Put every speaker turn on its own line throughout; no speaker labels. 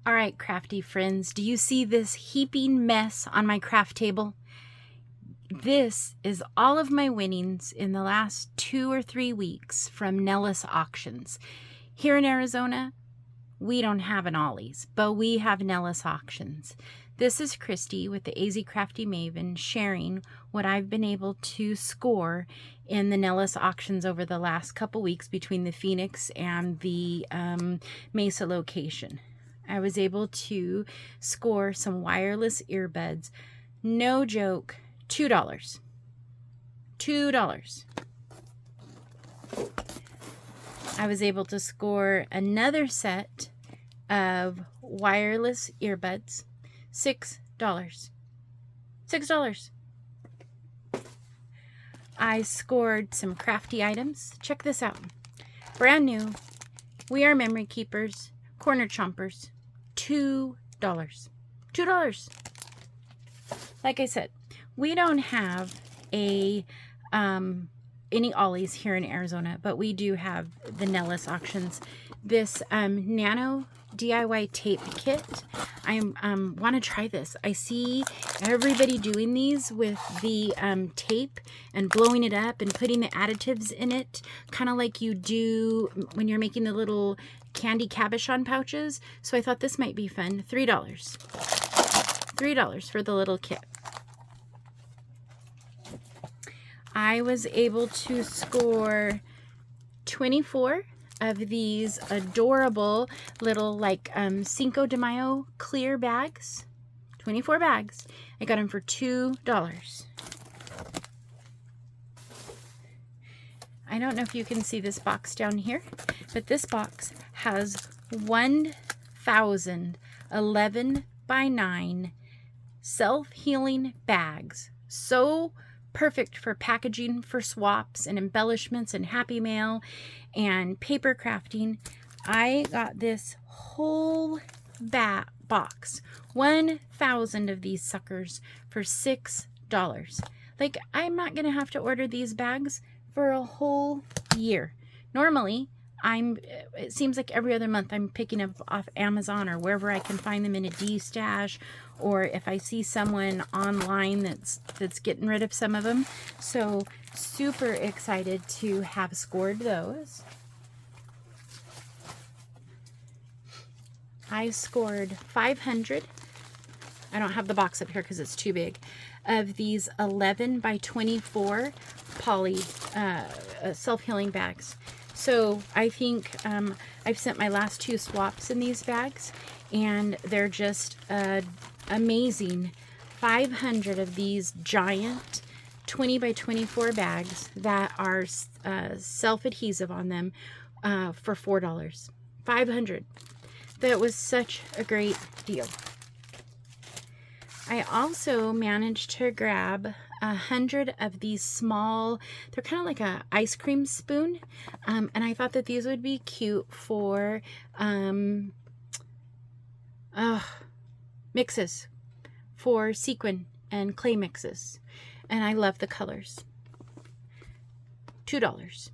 All right, crafty friends, do you see this heaping mess on my craft table? This is all of my winnings in the last 2 or 3 weeks from Nellis auctions. Here in Arizona, we don't have an Ollie's, but we have Nellis auctions. This is Christy with the AZ Crafty Maven sharing what I've been able to score in the Nellis auctions over the last couple weeks between the Phoenix and the Mesa location. I was able to score some wireless earbuds. No joke, $2. $2. I was able to score another set of wireless earbuds. $6. $6. I scored some crafty items. Check this out. Brand new. We are memory keepers. Corner chompers. $2. $2. Like I said, we don't have any Ollies here in Arizona, but we do have the Nellis auctions. This nano DIY tape kit. I want to try this. I see everybody doing these with the tape and blowing it up and putting the additives in it, kind of like you do when you're making the little candy cabochon pouches. So I thought this might be fun. $3. $3 for the little kit. I was able to score 24 of these adorable little like Cinco de Mayo clear bags. 24 bags. I got them for $2. I don't know if you can see this box down here, but this box has 1,011 by 9 self-healing bags. So perfect for packaging for swaps and embellishments and happy mail and paper crafting. I got this whole box, 1,000 of these suckers for $6. Like, I'm not gonna have to order these bags for a whole year. Normally, it seems like every other month I'm picking up off Amazon or wherever I can find them in a D-stash, or if I see someone online that's getting rid of some of them. So super excited to have scored those. I scored 500. I don't have the box up here because it's too big, of these 11 by 24 poly self-healing bags. So I think I've sent my last 2 swaps in these bags, and they're just amazing. 500 of these giant 20 by 24 bags that are self-adhesive on them for $4. 500. That was such a great deal. I also managed to grab 100 of these small, they're kind of like a ice cream spoon, and I thought that these would be cute for mixes, for sequin and clay mixes, and I love the colors. $2.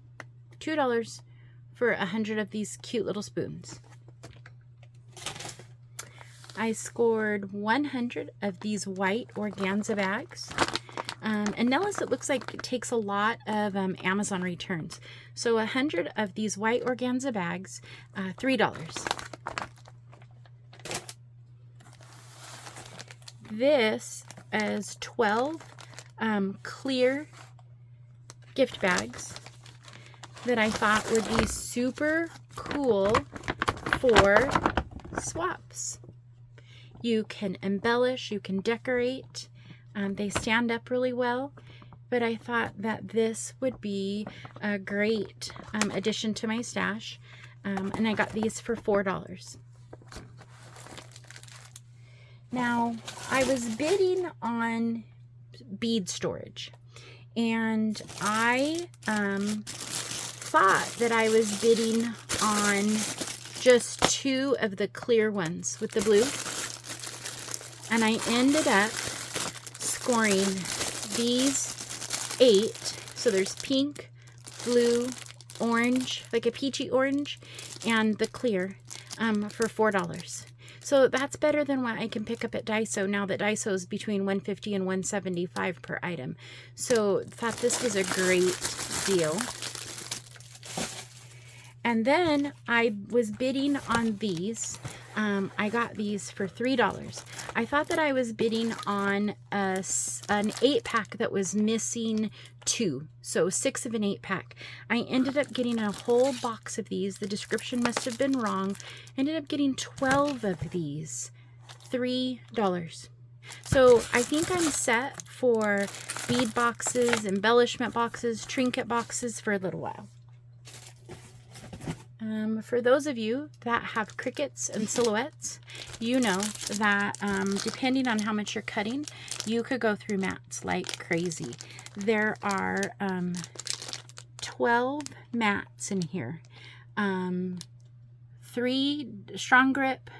$2 for 100 of these cute little spoons. I scored 100 of these white organza bags. And Nellis, it looks like it takes a lot of Amazon returns. So 100 of these white organza bags, $3. This is 12 clear gift bags that I thought would be super cool for swaps. You can embellish, you can decorate. They stand up really well, but I thought that this would be a great addition to my stash, and I got these for $4. Now, I was bidding on bead storage, and I thought that I was bidding on just 2 of the clear ones with the blue, and I ended up scoring these 8. So there's pink, blue, orange, like a peachy orange, and the clear for $4. So that's better than what I can pick up at Daiso now that Daiso is between $150 and $175 per item. So thought this was a great deal. And then I was bidding on these. I got these for $3. I thought that I was bidding on an 8-pack that was missing 2. So 6 of an 8-pack. I ended up getting a whole box of these. The description must have been wrong. Ended up getting 12 of these. $3. So I think I'm set for bead boxes, embellishment boxes, trinket boxes for a little while. For those of you that have crickets and silhouettes, you know that depending on how much you're cutting, you could go through mats like crazy. There are 12 mats in here. 3 strong grip,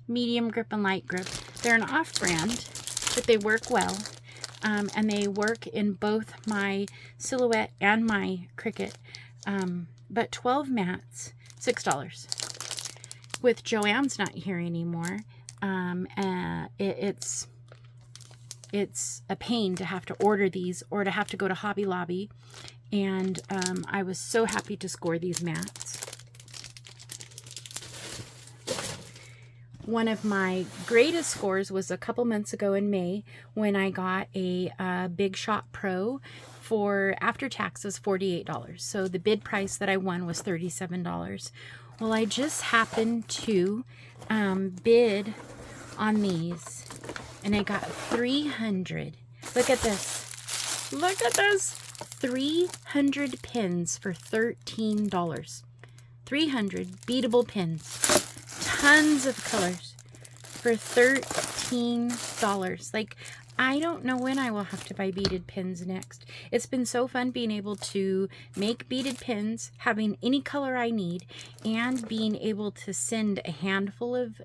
medium grip, and light grip. They're an off-brand, but they work well. And they work in both my silhouette and my cricket. But 12 mats, $6. With Joanne's not here anymore, it's a pain to have to order these or to have to go to Hobby Lobby. And I was so happy to score these mats. One of my greatest scores was a couple months ago in May when I got a Big Shot Pro for after taxes $48. So the bid price that I won was $37. Well, I just happened to bid on these and I got 300. Look at this. Look at this. 300 pins for $13. 300 beadable pins. Tons of colors for $13. Like, I don't know when I will have to buy beaded pins next. It's been so fun being able to make beaded pins, having any color I need, and being able to send a handful of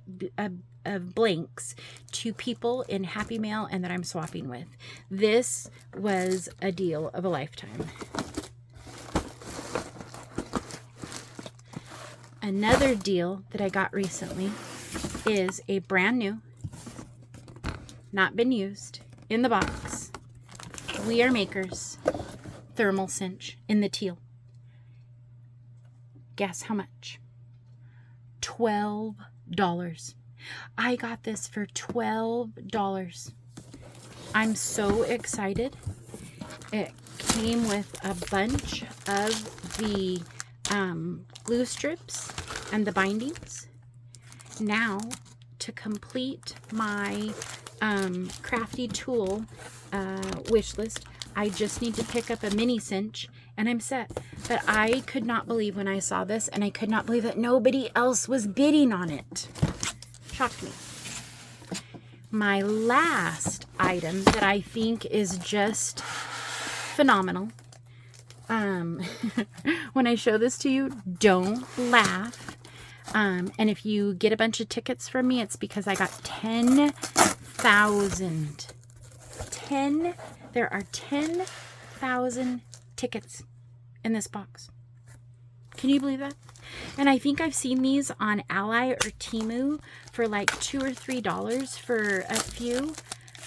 blanks to people in Happy Mail and that I'm swapping with. This was a deal of a lifetime. Another deal that I got recently is a brand new, not been used, in the box, We Are Makers thermal cinch in the teal. Guess how much? $12. I got this for $12. I'm so excited. It came with a bunch of the glue strips and the bindings. Now, to complete my crafty tool wish list, I just need to pick up a mini cinch and I'm set. But I could not believe when I saw this, and I could not believe that nobody else was bidding on it. Shocked me. My last item that I think is just phenomenal. When I show this to you, don't laugh. And if you get a bunch of tickets from me, it's because I got 10,000. There are 10,000 tickets in this box. Can you believe that? And I think I've seen these on Ally or Temu for like $2 or $3 for a few.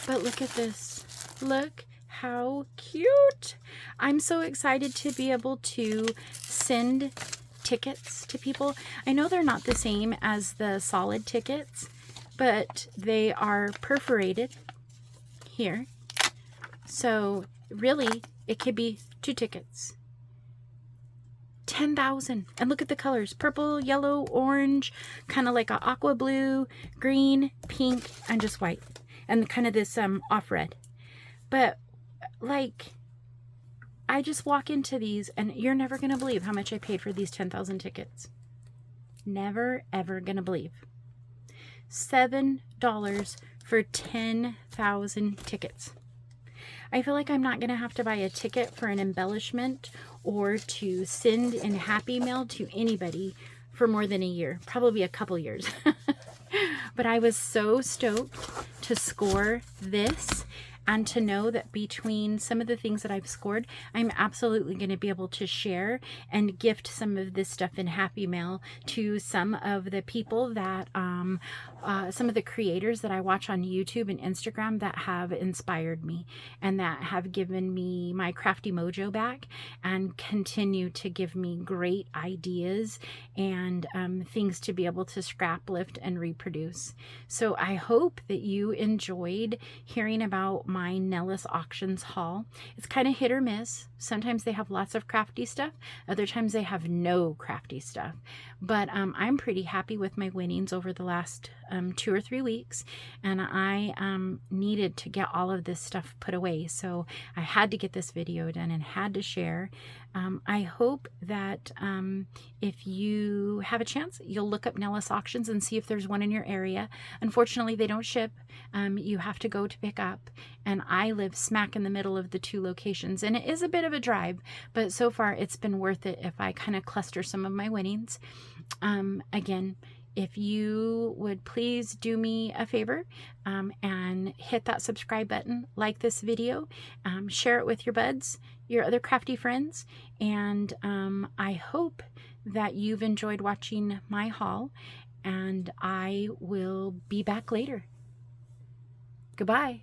But look at this. Look how cute. I'm so excited to be able to send tickets to people. I know they're not the same as the solid tickets, but they are perforated here. So really, it could be 2 tickets. 10,000. And look at the colors. Purple, yellow, orange, kind of like a aqua blue, green, pink, and just white. And kind of this off red. But like, I just walk into these and you're never going to believe how much I paid for these 10,000 tickets. Never, ever going to believe. $7 for 10,000 tickets. I feel like I'm not going to have to buy a ticket for an embellishment or to send in Happy Mail to anybody for more than a year. Probably a couple years. But I was so stoked to score this. and to know that between some of the things that I've scored, I'm absolutely going to be able to share and gift some of this stuff in Happy Mail to some of the people that, some of the creators that I watch on YouTube and Instagram that have inspired me and that have given me my crafty mojo back and continue to give me great ideas and things to be able to scrap, lift, and reproduce. So I hope that you enjoyed hearing about my Nellis auctions haul. It's kind of hit or miss. Sometimes they have lots of crafty stuff. Other times they have no crafty stuff. But I'm pretty happy with my winnings over the last 2 or 3 weeks. And I needed to get all of this stuff put away. So I had to get this video done and had to share. I hope that if you have a chance, you'll look up Nellis auctions and see if there's one in your area. Unfortunately, they don't ship. You have to go to pick up. And I live smack in the middle of the 2 locations. And it is a bit of a drive, but so far it's been worth it if I kind of cluster some of my winnings. Again, if you would please do me a favor and hit that subscribe button, like this video, share it with your buds, your other crafty friends, and I hope that you've enjoyed watching my haul, and I will be back later. Goodbye.